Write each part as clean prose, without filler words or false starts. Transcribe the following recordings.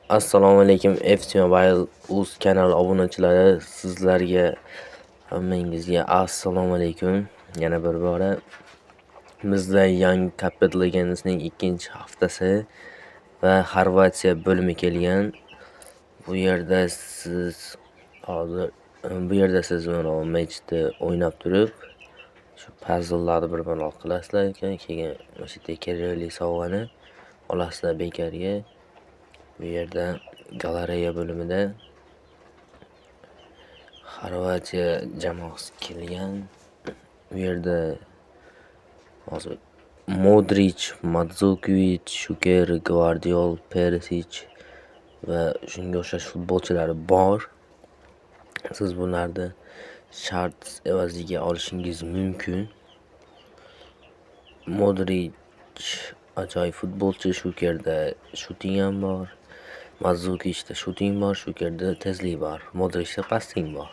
Assalomu alaykum FC Mobile uz kanali obunachilari, sizlarga hammangizga assalomu alaykum. Yana bir bora bizda yangi Cup Ligamizning 2-haftasi va Xorvatiya bo'limi kelgan. Bu yerda siz mana matchda o'ynab turib, shu puzzle'larni bir-birini qilasizlar ekan, keyin o'sha yerda kerakli sovg'ani olasizlar bekarga. Bu yerda galereya bo'limida Xorvatiya jamoasi kelgan. Bu yerda hozir Modric, Mandzukic, Shuker, Gvardiol, Perisic va shunga o'xshash futbolchilar bor. Siz bularni shart evaziga olishingiz mumkin. Modric ajoyib futbolchi, Shukerda shooting ham bor. Mandzukichda shooting bor, Shukerda tezlik bor, Modricda passing bor.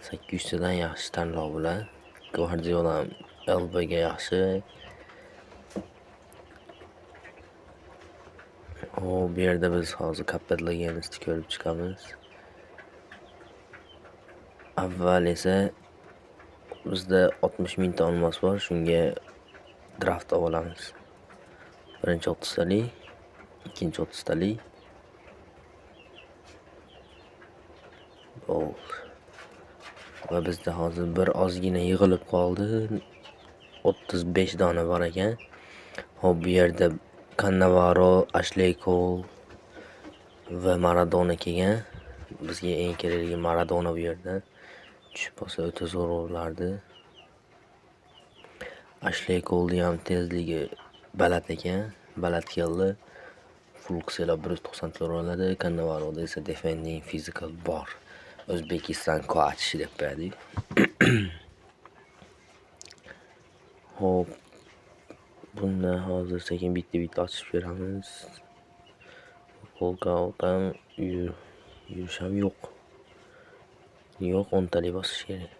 800 tadan yaxshi tanlov bular. Gvardiol ham LBga yaxshi. Bu yerda biz hozir Kapitligimizni ko'rib chiqamiz. Avval esa bizda 60 mingta olmos bor, shunga draft olamiz. Birinchi 30 talik, ikkinchi 30 talik. Va bizda hozir bir ozgina yig'ilib qoldi. 35 dona bor ekan. Hop, bu yerda Cannavaro, Ashley Cole va Maradona kelgan. Bizga eng kerakligi Maradona bu yerda. Tushib qolsa o'ta zo'r bo'lardi. Ashley Cole'ning ham tezligi baland ekan, baland keldi. Full qilsa 190 kg oladi. Cannavaroda esa defending physical bor. O'zbekiston koach deb qo'yadi. Hop, bunda hozir sekin bitta ochib ko'ramiz. Volkautdan yurish ham yo'q. 10 talik bosish kerak.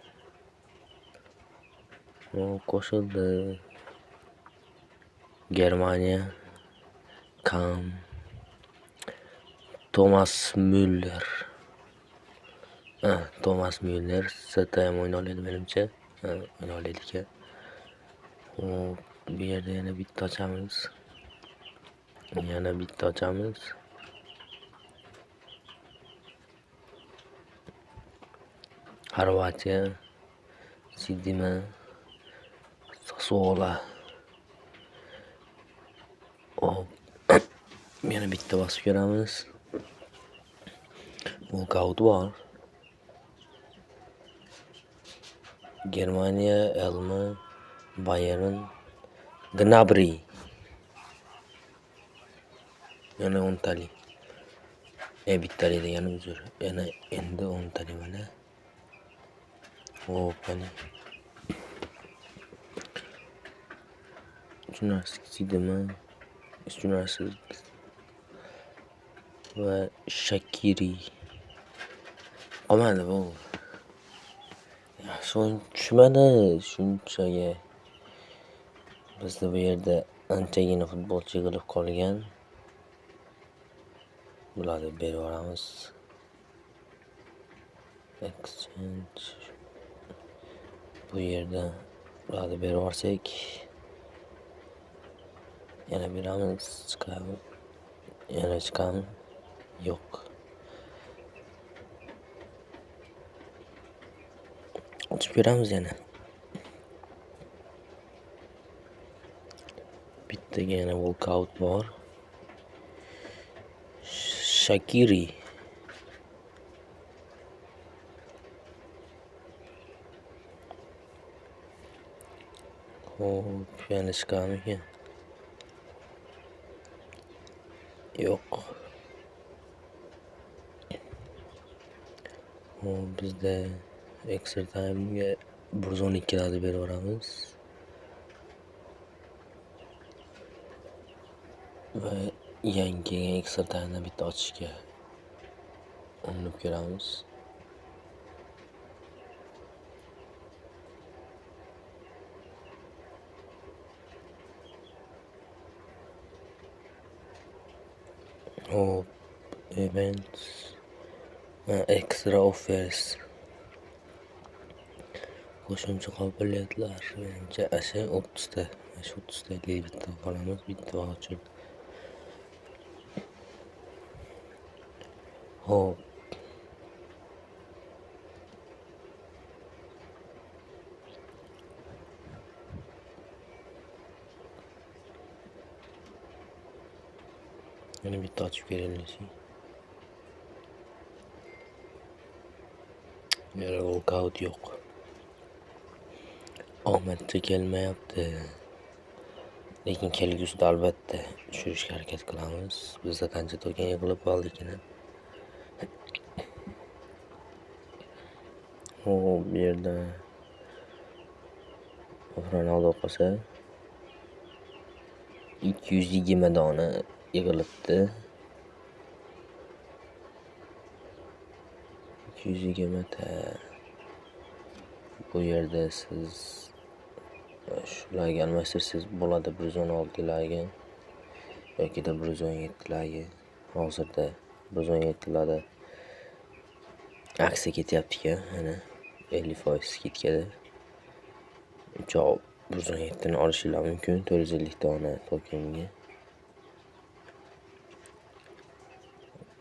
Qo'shildi. Germaniya, Kam, Thomas Müller. Thomas Müller sirtda ham o'yna oladi menimcha. O'yna oladi ekan. Bu yerda yana bitta ochamiz. Xorvatiya, Sidima, Sassuolo. Yana bitta bosib ko'ramiz. Volkaut bor. Germaniya, Elma, Bayern, Gnabry. Yana 10 talik. Bittalik degani uzr. Yana endi 10 talik mana. Mana. Jurnalistik Sidima, jurnalistik va Shakiri. Qolmadi bu. Yaxshi tushmadi shunchaga. Bizda bu yerda anchagina futbolchi yig'ilib qolgan. Bularni berib yuboramiz. Exchange. Bu yerda bularni berib yuborsak, yana beramiz, chiqadi. Yana chiqadi. Yo'q. Ochib ko'ramiz yana. Bittaga yana Walkout bor. Shakiri. Yana chiqadimikan? Yo'q. Bizda extra time'ga 112 larda berib yuboramiz. Va yangi extra time'ni bitta ochishga urinib ko'ramiz. Hop, events, extra offers, qo'shimcha qobiliyatlar. Menimcha asha 30ta. Shu 30ta bitta qolamiz, bitta voucher. Hop, yana bitta ochib berilishi. Yana walkout yo'q. Omadcha kelmayapti. Lekin kelgusida albatta tushirishga harakat qilamiz. Bizda qancha token yig'ilib qoldi ekan. Hop, bu yerda Ronaldo qolsa 220 dona yig'ilibdi. 220 ta. Bu yerda siz shularga almashtirsangiz bo'ladi 116 larga yokida 117 larga. Hozirda 117 larda aksiya ketyapti-ku, mana 50% skidkada. Javob 117 ni olishinglar mumkin 450 dona tokenga.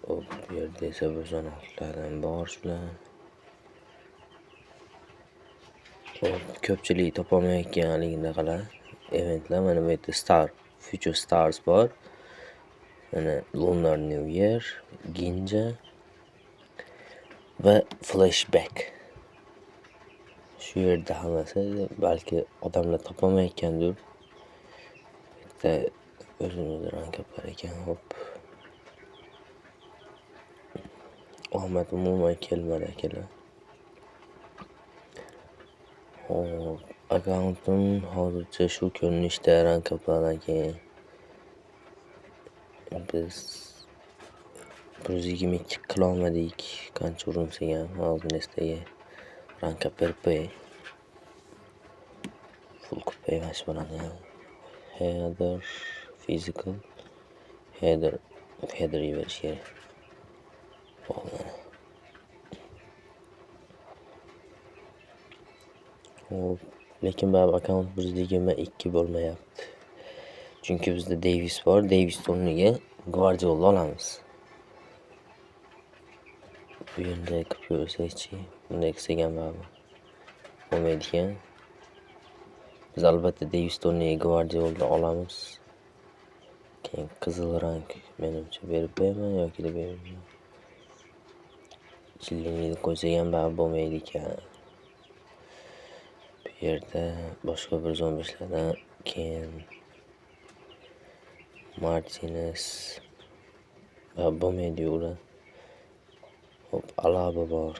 Bu yerda esa 116 lardan bor shular. Ko'pchilik topolmayotganligidaqalar eventlar mana bu yerda Future Stars bor. Mana Lunar New Year, Ginja va Flashback. Shu yerda hammasi balki odamlar topolmayotgandir. Bitta o'zimizni rankaplar ekan. Hop. Omad umuman kelmadi akalar. Hop, akkauntim hozircha shu ko'rinishda rankaplardan keyin biz 122 qilolmadik. Qancha urinsak ham Albinesdagi rankap berib qo'yay. Full qilib qo'ymas bo'ladi. Header, physical, header yuborish kerak. Bo'ldi. Hop, lekin bu akkaunt 122 bo'lmayapti. Chunki bizda Davis bor. Davis o'rniga Guardiola olamiz. Bu yerda qilib ko'rsakchi, bunday qilsak ham bo'lmaydigan. Biz albatta Davis o'rniga Guardiola olamiz. Keyin qizil rang menimcha berib qo'yaman yoki deb bermayman. Chillini qo'ysak ham bo'lmaydi ekan. Bu yerda boshqa 115 lardan keyin Martinez bo'lmaydi ular. Hop, Alaba bor.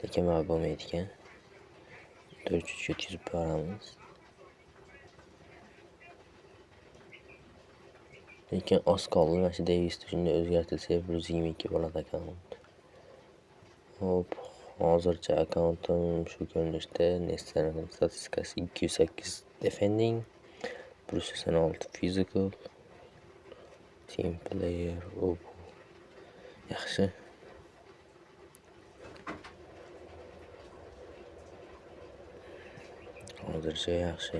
Lekin bo'lmaydi ekan. 400 yetkazib boramiz. Lekin oz qoldi. Mana shu Davisni shunday o'zgartirsa 122 bo'ladi akkaunt. Hop, hozircha akkauntim shu ko'rinishda. Nestaning statistikasi 208 defending, 186 physical, team player. Yaxshi. Hozircha yaxshi.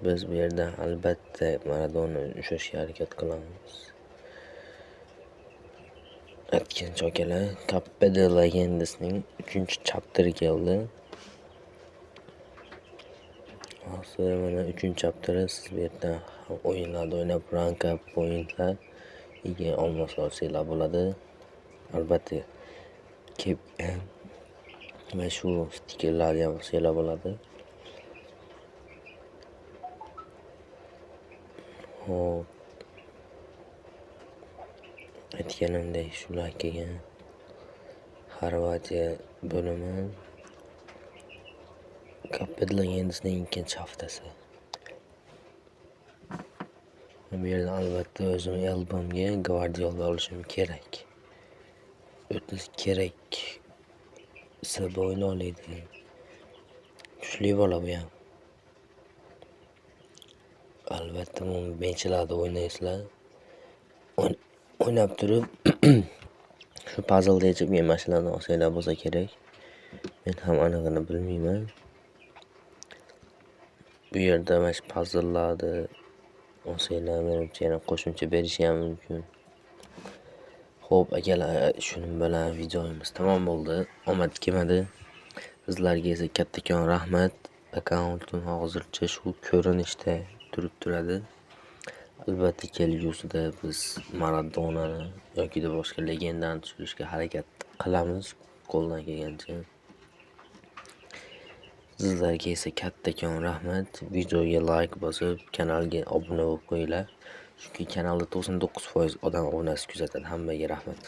Biz bu yerda albatta Maradona ushlashga harakat qilamiz. Aytgancha akalar, Copa de Legendasning 3-chapteri keldi. Hozir mana 3-chapteri siz bu yerda o'yinlarda o'ynab rank up pointlar ega olmoq olsanglar bo'ladi. Albatta va shu stikerlarni ham olsanglar bo'ladi. Hop. Aytganimdek shular kelgan. Xorvatiya bo'limi Copa de Legendasning 2-haftasi. Bu yerda albatta o'zim albomga Guardiola olishim kerak. O'tib kerak. Sabah o'yna oladi. kuchli bola bu ham. Albatta bu benchlarda o'ynaysizlar. O'ynab turib shu puzzle yechib mana shularni olsanglar bo'lsa kerak. Men ham anig'ini bilmayman. Bu yerda mana shu puzzle'larni olsanglar menimcha yana qo'shimcha berishi ham mumkin. Xo'p, akalar, shuning bilan videomiz tamom bo'ldi. Omad kelmadi. Sizlarga esa kattakon rahmat. Akkauntim hozircha shu ko'rinishda turadi. Albatta kelgusida biz Maradonani yoki boshqa legendani tushirishga harakat qilamiz qo'ldan kelgancha. Sizlarga esa kattakon rahmat. Videoga like bosib, kanalga obuna bo'lib qo'yinglar. Chunki kanalda 99% odam obunasi kuzatadi. Hammaga rahmat.